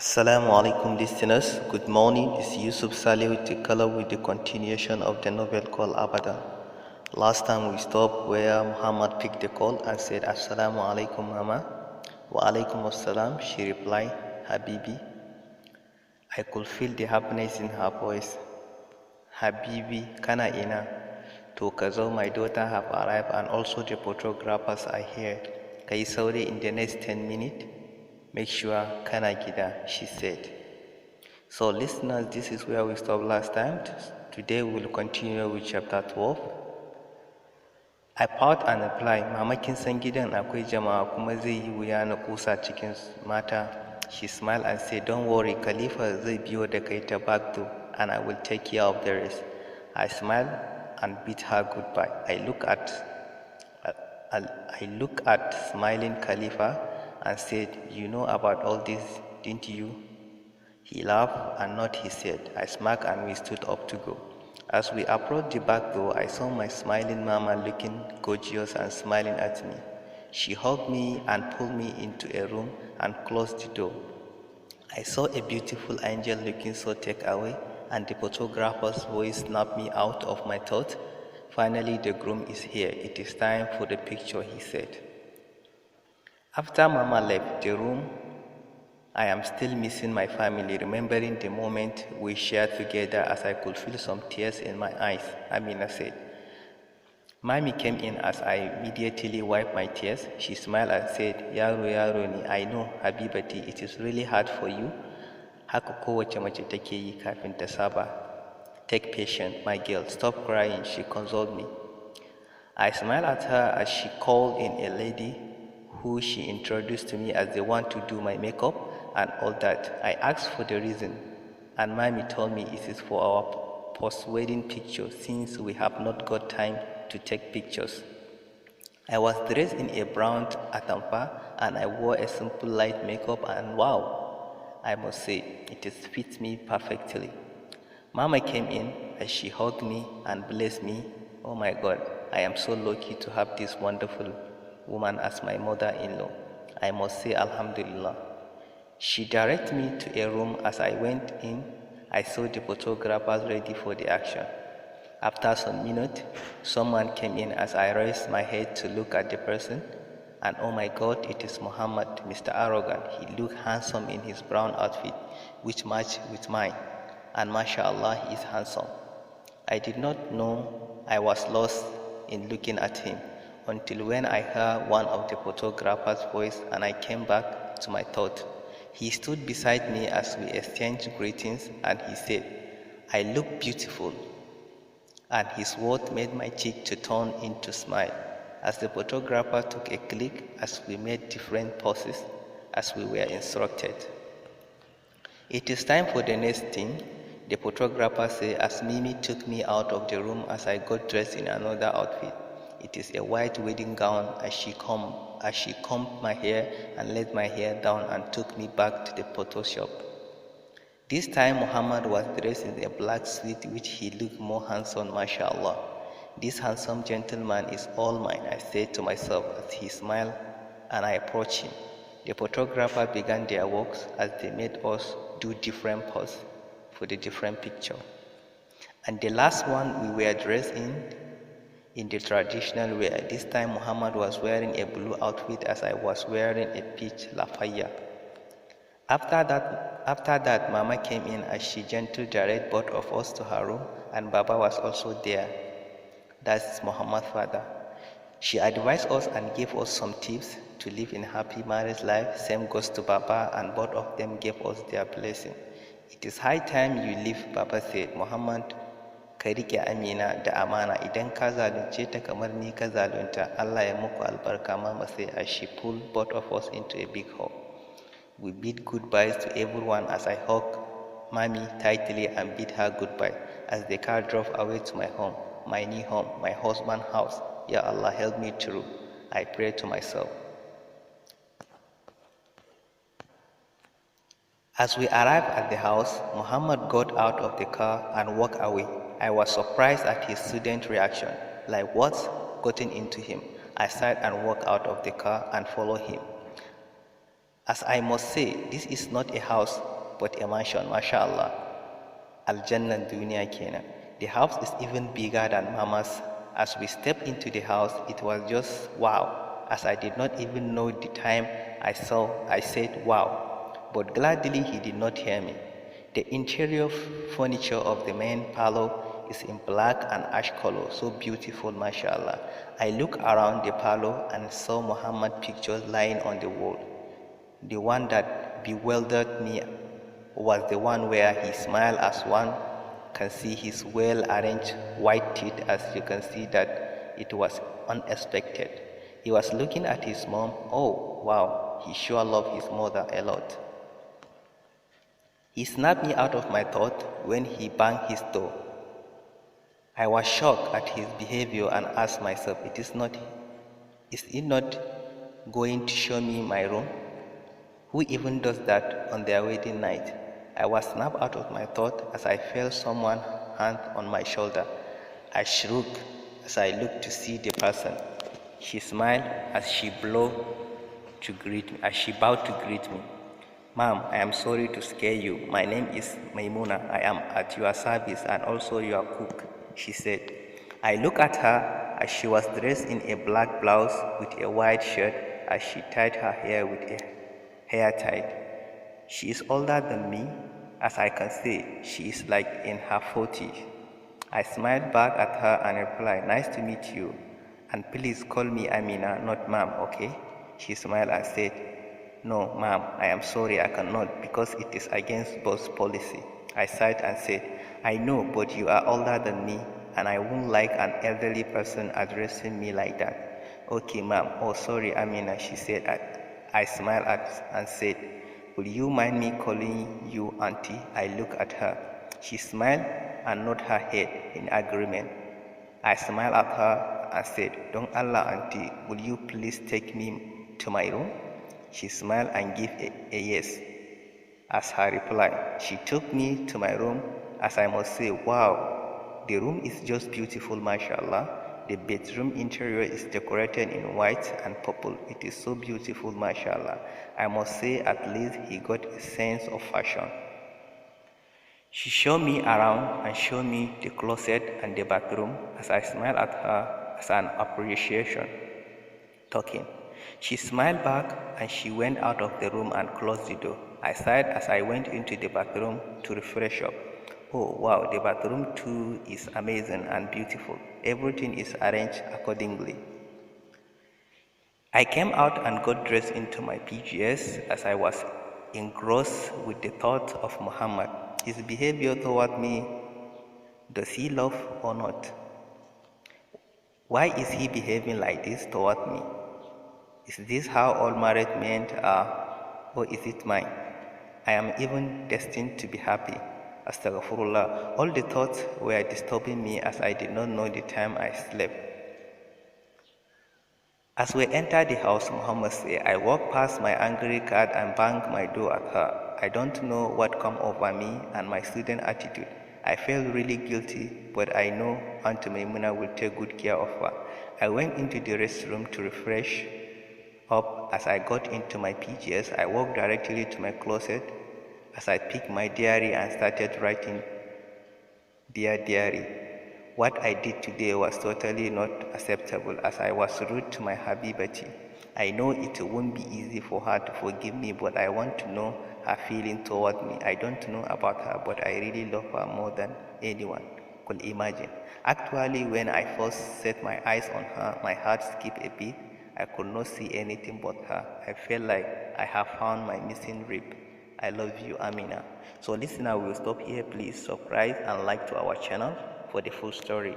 Assalamu alaikum listeners. Good morning. It's Yusuf Saleh with the color with the continuation of the novel called Abada. Last time we stopped where Muhammad picked the call and said Assalamu alaikum Mama. Wa alaikum assalam. She replied, Habibi. I could feel the happiness in her voice. Habibi, kana ina. To kazo, my daughter have arrived and also the photographers are here. Kai sauri in the next 10 minutes. Make sure kana gida, she said. So listeners, this is where we stopped last time. Today we will continue with chapter 12. I pout and reply, Mama kin san gidan akwai jama'a kuma zai yi wuya na kusa cikin mata. She smiled and said, don't worry, Khalifa zai biyo da kai ta back door and I will take care of the rest. I smiled and bid her goodbye. I look at smiling Khalifa and said, you know about all this, didn't you? He laughed and nodded his head. I smirked and we stood up to go. As we approached the back door, I saw my smiling mama looking gorgeous and smiling at me. She hugged me and pulled me into a room and closed the door. I saw a beautiful angel looking so take away, and the photographer's voice snapped me out of my thoughts. Finally, the groom is here. It is time for the picture, he said. After Mama left the room, I am still missing my family, remembering the moment we shared together as I could feel some tears in my eyes, Amina said. Mommy came in as I immediately wiped my tears. She smiled and said, Yaro ni, I know, Habibati, it is really hard for you. Haka kowace mace take yi kafin ta saba. Take patience, my girl, stop crying, she consoled me. I smiled at her as she called in a lady who she introduced to me as the one to do my makeup and all that. I asked for the reason, and Mommy told me it is for our post-wedding picture since we have not got time to take pictures. I was dressed in a brown atamfa and I wore a simple light makeup and wow, I must say, it fits me perfectly. Mama came in as she hugged me and blessed me. Oh my God, I am so lucky to have this wonderful woman as my mother-in-law. I must say Alhamdulillah. She directed me to a room. As I went in, I saw the photographers ready for the action. After some minutes, someone came in as I raised my head to look at the person, and oh my God, it is Muhammad, Mr. Arrogant. He looked handsome in his brown outfit, which matched with mine, and mashallah, he is handsome. I did not know I was lost in looking at him until when I heard one of the photographer's voice and I came back to my thought. He stood beside me as we exchanged greetings and he said, I look beautiful. And his word made my cheek to turn into smile as the photographer took a click as we made different poses as we were instructed. It is time for the next thing, the photographer said as Mimi took me out of the room as I got dressed in another outfit. It is a white wedding gown as she combed my hair and let my hair down and took me back to the photo shop. This time Muhammad was dressed in a black suit which he looked more handsome, mashallah. This handsome gentleman is all mine, I said to myself as he smiled and I approached him. The photographer began their works as they made us do different poses for the different picture. And the last one we were dressed in the traditional wear. This time Muhammad was wearing a blue outfit as I was wearing a peach lafaya. After that, Mama came in as she gently directed both of us to her room and Baba was also there. That's Muhammad's father. She advised us and gave us some tips to live in happy marriage life. Same goes to Baba and both of them gave us their blessing. It is high time you leave, Baba said. Muhammad, ka riƙe Amina da amana idan ka zalunce ta kamar ni ka zalunta Allah ya muku albarka, Mama said as she pulled both of us into a big hug. We bid goodbyes to everyone as I hugged Mommy tightly and bid her goodbye as the car drove away to my home, my new home, my husband's house. Ya Allah, help me through, I prayed to myself. As we arrived at the house, Muhammad got out of the car and walked away. I was surprised at his sudden reaction, like what's gotten into him. I sighed and walked out of the car and followed him. As I must say, this is not a house but a mansion, mashallah. Al-Jannah Dunya kenan. The house is even bigger than Mama's. As we stepped into the house, it was just wow. As I did not even know the time I said wow. But gladly he did not hear me. The interior furniture of the main parlor is in black and ash color, so beautiful, mashallah. I looked around the parlor and saw Muhammad pictures lying on the wall. The one that bewildered me was the one where he smiled as one can see his well-arranged white teeth, as you can see that it was unexpected. He was looking at his mom. Oh, wow, he sure loved his mother a lot. He snapped me out of my thought when he banged his door. I was shocked at his behavior and asked myself, is he not going to show me my room? Who even does that on their wedding night? I was snapped out of my thought as I felt someone's hand on my shoulder. I shook as I looked to see the person. She smiled as she bowed to greet me. Ma'am, I am sorry to scare you. My name is Maimuna. I am at your service and also your cook, she said. I looked at her as she was dressed in a black blouse with a white shirt as she tied her hair with a hair tie. She is older than me, as I can see. She is like in her 40s. I smiled back at her and replied, nice to meet you. And please call me Amina, not ma'am, okay? She smiled and said, no, ma'am, I am sorry I cannot because it is against boss policy. I sighed and said, I know, but you are older than me and I wouldn't like an elderly person addressing me like that. Okay, ma'am. Oh, sorry, Amina, she said. I smiled and said, will you mind me calling you auntie? I looked at her. She smiled and nodded her head in agreement. I smiled at her and said, don't Allah, auntie, will you please take me to my room? She smiled and gave a yes as her reply. She took me to my room, as I must say, wow, the room is just beautiful, mashallah. The bedroom interior is decorated in white and purple. It is so beautiful, mashallah. I must say at least he got a sense of fashion. She showed me around and showed me the closet and the bathroom as I smiled at her as an appreciation. Talking. She smiled back and she went out of the room and closed the door. I sighed as I went into the bathroom to refresh up. Oh wow, the bathroom too is amazing and beautiful. Everything is arranged accordingly. I came out and got dressed into my PJs as I was engrossed with the thought of Muhammad. His behavior toward me, does he love or not? Why is he behaving like this toward me? Is this how all married men are, or is it mine? I am even destined to be happy. Astaghfirullah. All the thoughts were disturbing me as I did not know the time I slept. As we entered the house, Muhammad said, I walked past my angry cat and banged my door at her. I don't know what come over me and my student attitude. I felt really guilty, but I know Aunt Maimuna will take good care of her. I went into the restroom to refresh up. As I got into my PJs, I walked directly to my closet as I picked my diary and started writing, Dear Diary. What I did today was totally not acceptable as I was rude to my Habibati. I know it won't be easy for her to forgive me, but I want to know her feeling toward me. I don't know about her, but I really love her more than anyone could imagine. Actually, when I first set my eyes on her, my heart skipped a beat. I could not see anything but her. I felt like I have found my missing rib. I love you, Amina. So listener, we'll stop here. Please subscribe and like to our channel for the full story.